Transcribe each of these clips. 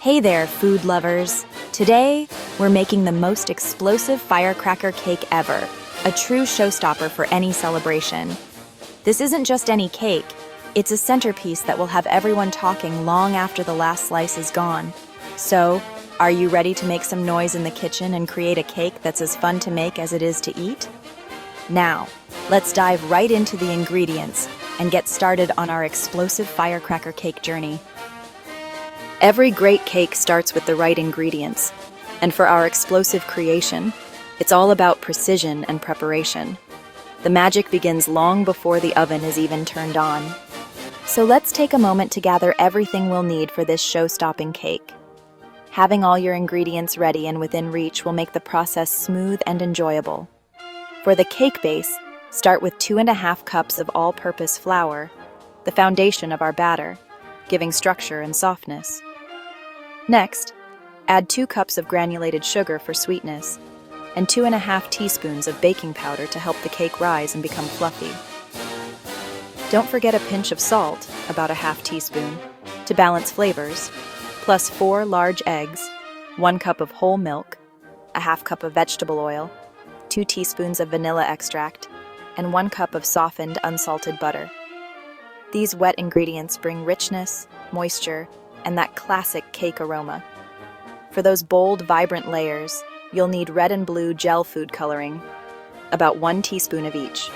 Hey there, food lovers! Today, we're making the most explosive firecracker cake ever, a true showstopper for any celebration. This isn't just any cake, it's a centerpiece that will have everyone talking long after the last slice is gone. So, are you ready to make some noise in the kitchen and create a cake that's as fun to make as it is to eat? Now, let's dive right into the ingredients and get started on our explosive firecracker cake journey. Every great cake starts with the right ingredients, and for our explosive creation, it's all about precision and preparation. The magic begins long before the oven is even turned on. So let's take a moment to gather everything we'll need for this show-stopping cake. Having all your ingredients ready and within reach will make the process smooth and enjoyable. For the cake base, start with 2.5 cups of all-purpose flour, the foundation of our batter, giving structure and softness. Next, add 2 cups of granulated sugar for sweetness, and 2.5 teaspoons of baking powder to help the cake rise and become fluffy. Don't forget a pinch of salt, about 1/2 teaspoon, to balance flavors, plus 4 large eggs, 1 cup of whole milk, 1/2 cup of vegetable oil, 2 teaspoons of vanilla extract, and 1 cup of softened, unsalted butter. These wet ingredients bring richness, moisture, and that classic cake aroma. For those bold, vibrant layers, you'll need red and blue gel food coloring, about 1 teaspoon of each.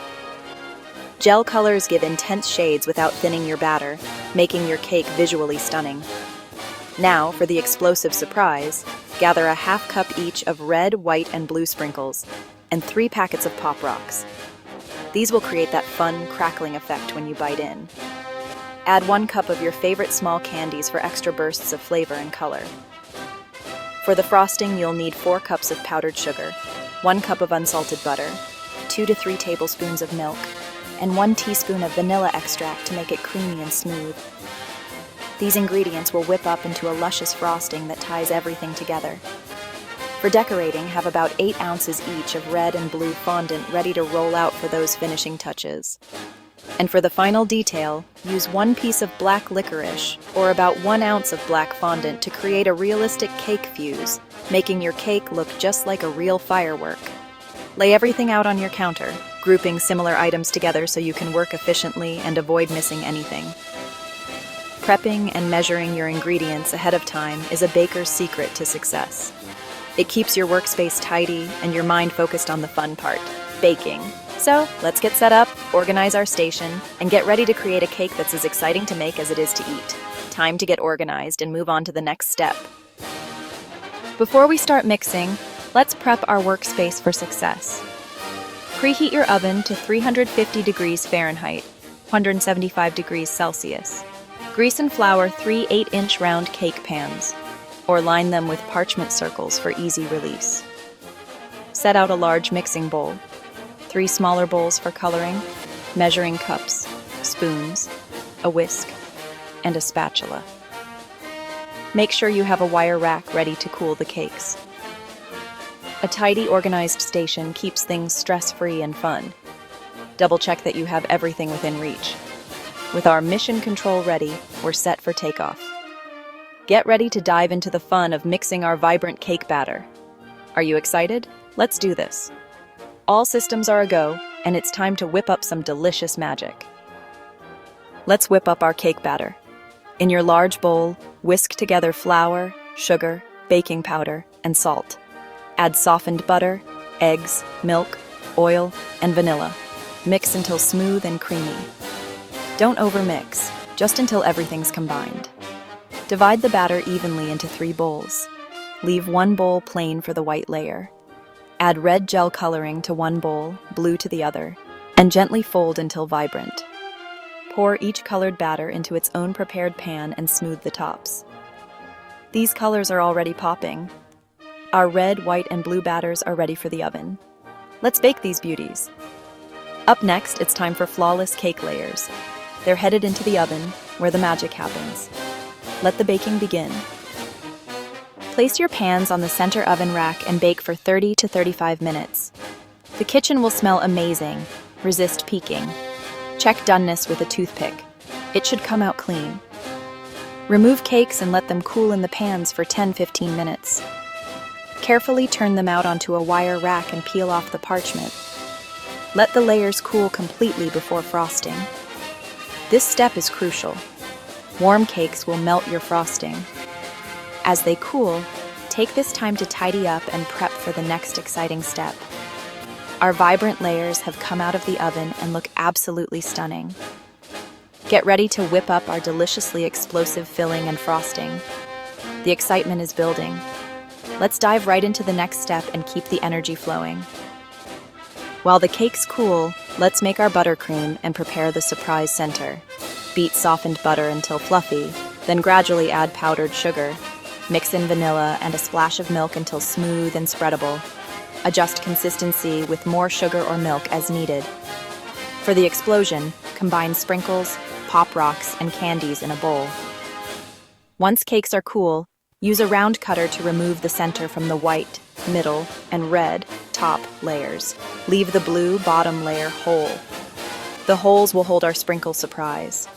Gel colors give intense shades without thinning your batter, making your cake visually stunning. Now, for the explosive surprise, gather 1/2 cup each of red, white, and blue sprinkles, and 3 packets of Pop Rocks. These will create that fun, crackling effect when you bite in. Add 1 cup of your favorite small candies for extra bursts of flavor and color. For the frosting, you'll need 4 cups of powdered sugar, 1 cup of unsalted butter, 2 to 3 tablespoons of milk, and 1 teaspoon of vanilla extract to make it creamy and smooth. These ingredients will whip up into a luscious frosting that ties everything together. For decorating, have about 8 ounces each of red and blue fondant ready to roll out for those finishing touches. And for the final detail, use 1 piece of black licorice, or about 1 ounce of black fondant to create a realistic cake fuse, making your cake look just like a real firework. Lay everything out on your counter, grouping similar items together so you can work efficiently and avoid missing anything. Prepping and measuring your ingredients ahead of time is a baker's secret to success. It keeps your workspace tidy and your mind focused on the fun part, baking. So, let's get set up, organize our station, and get ready to create a cake that's as exciting to make as it is to eat. Time to get organized and move on to the next step. Before we start mixing, let's prep our workspace for success. Preheat your oven to 350 degrees Fahrenheit, 175 degrees Celsius. Grease and flour 3 8-inch round cake pans, or line them with parchment circles for easy release. Set out a large mixing bowl, 3 smaller bowls for coloring, measuring cups, spoons, a whisk, and a spatula. Make sure you have a wire rack ready to cool the cakes. A tidy, organized station keeps things stress-free and fun. Double-check that you have everything within reach. With our mission control ready, we're set for takeoff. Get ready to dive into the fun of mixing our vibrant cake batter. Are you excited? Let's do this. All systems are a go, and it's time to whip up some delicious magic. Let's whip up our cake batter. In your large bowl, whisk together flour, sugar, baking powder, and salt. Add softened butter, eggs, milk, oil, and vanilla. Mix until smooth and creamy. Don't overmix, just until everything's combined. Divide the batter evenly into 3 bowls. Leave 1 bowl plain for the white layer. Add red gel coloring to 1 bowl, blue to the other, and gently fold until vibrant. Pour each colored batter into its own prepared pan and smooth the tops. These colors are already popping. Our red, white, and blue batters are ready for the oven. Let's bake these beauties. Up next, it's time for flawless cake layers. They're headed into the oven, where the magic happens. Let the baking begin. Place your pans on the center oven rack and bake for 30 to 35 minutes. The kitchen will smell amazing. Resist peeking. Check doneness with a toothpick. It should come out clean. Remove cakes and let them cool in the pans for 10-15 minutes. Carefully turn them out onto a wire rack and peel off the parchment. Let the layers cool completely before frosting. This step is crucial. Warm cakes will melt your frosting. As they cool, take this time to tidy up and prep for the next exciting step. Our vibrant layers have come out of the oven and look absolutely stunning. Get ready to whip up our deliciously explosive filling and frosting. The excitement is building. Let's dive right into the next step and keep the energy flowing. While the cakes cool, let's make our buttercream and prepare the surprise center. Beat softened butter until fluffy, then gradually add powdered sugar. Mix in vanilla and a splash of milk until smooth and spreadable. Adjust consistency with more sugar or milk as needed. For the explosion, combine sprinkles, pop rocks, and candies in a bowl. Once cakes are cool, use a round cutter to remove the center from the white, middle, and red top layers. Leave the blue bottom layer whole. The holes will hold our sprinkle surprise.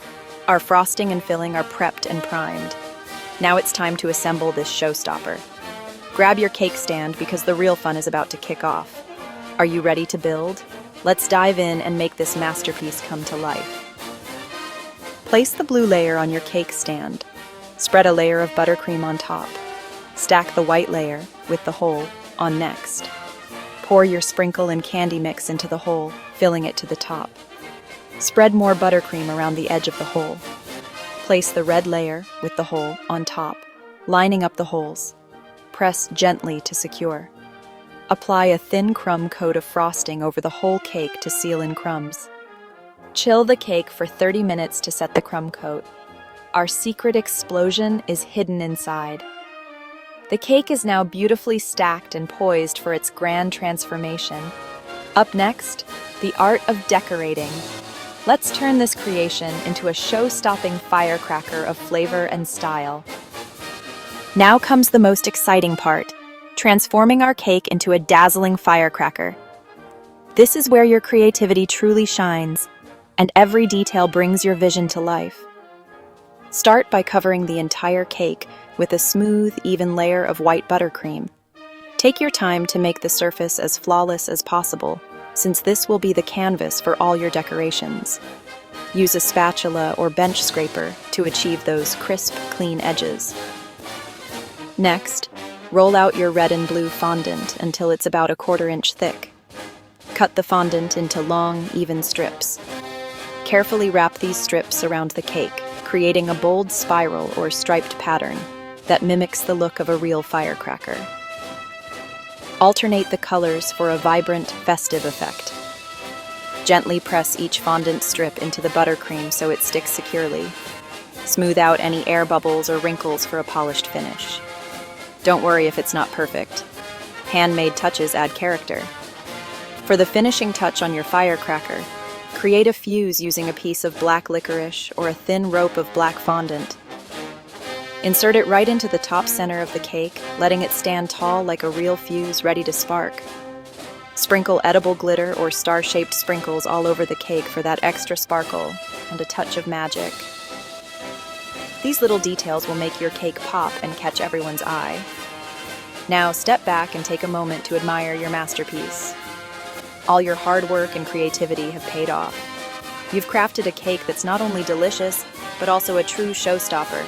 Our frosting and filling are prepped and primed. Now it's time to assemble this showstopper. Grab your cake stand because the real fun is about to kick off. Are you ready to build? Let's dive in and make this masterpiece come to life. Place the blue layer on your cake stand. Spread a layer of buttercream on top. Stack the white layer, with the hole, on next. Pour your sprinkle and candy mix into the hole, filling it to the top. Spread more buttercream around the edge of the hole. Place the red layer, with the hole, on top, lining up the holes. Press gently to secure. Apply a thin crumb coat of frosting over the whole cake to seal in crumbs. Chill the cake for 30 minutes to set the crumb coat. Our secret explosion is hidden inside. The cake is now beautifully stacked and poised for its grand transformation. Up next, the art of decorating. Let's turn this creation into a show-stopping firecracker of flavor and style. Now comes the most exciting part, transforming our cake into a dazzling firecracker. This is where your creativity truly shines, and every detail brings your vision to life. Start by covering the entire cake with a smooth, even layer of white buttercream. Take your time to make the surface as flawless as possible, since this will be the canvas for all your decorations. Use a spatula or bench scraper to achieve those crisp, clean edges. Next, roll out your red and blue fondant until it's about 1/4 inch thick. Cut the fondant into long, even strips. Carefully wrap these strips around the cake, creating a bold spiral or striped pattern that mimics the look of a real firecracker. Alternate the colors for a vibrant, festive effect. Gently press each fondant strip into the buttercream so it sticks securely. Smooth out any air bubbles or wrinkles for a polished finish. Don't worry if it's not perfect. Handmade touches add character. For the finishing touch on your firecracker, create a fuse using a piece of black licorice or a thin rope of black fondant. Insert it right into the top center of the cake, letting it stand tall like a real fuse ready to spark. Sprinkle edible glitter or star-shaped sprinkles all over the cake for that extra sparkle and a touch of magic. These little details will make your cake pop and catch everyone's eye. Now step back and take a moment to admire your masterpiece. All your hard work and creativity have paid off. You've crafted a cake that's not only delicious, but also a true showstopper,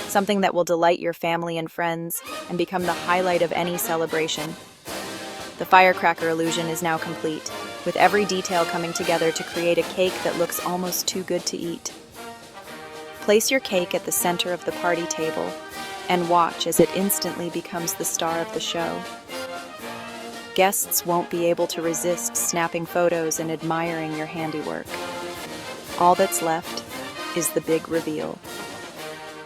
something that will delight your family and friends and become the highlight of any celebration. The firecracker illusion is now complete, with every detail coming together to create a cake that looks almost too good to eat. Place your cake at the center of the party table and watch as it instantly becomes the star of the show. Guests won't be able to resist snapping photos and admiring your handiwork. All that's left is the big reveal.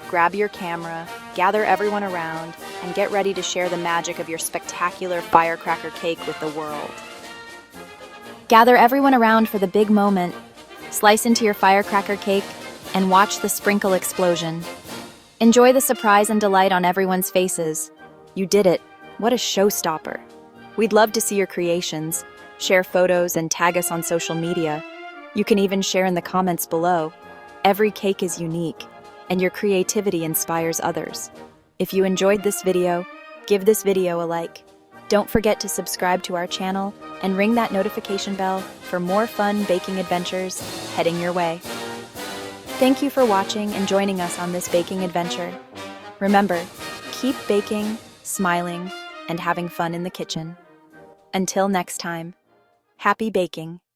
Grab your camera, gather everyone around, and get ready to share the magic of your spectacular firecracker cake with the world. Gather everyone around for the big moment. Slice into your firecracker cake and watch the sprinkle explosion. Enjoy the surprise and delight on everyone's faces. You did it. What a showstopper. We'd love to see your creations. Share photos and tag us on social media. You can even share in the comments below. Every cake is unique, and your creativity inspires others. If you enjoyed this video, give this video a like. Don't forget to subscribe to our channel and ring that notification bell for more fun baking adventures heading your way. Thank you for watching and joining us on this baking adventure. Remember, keep baking, smiling, and having fun in the kitchen. Until next time, happy baking!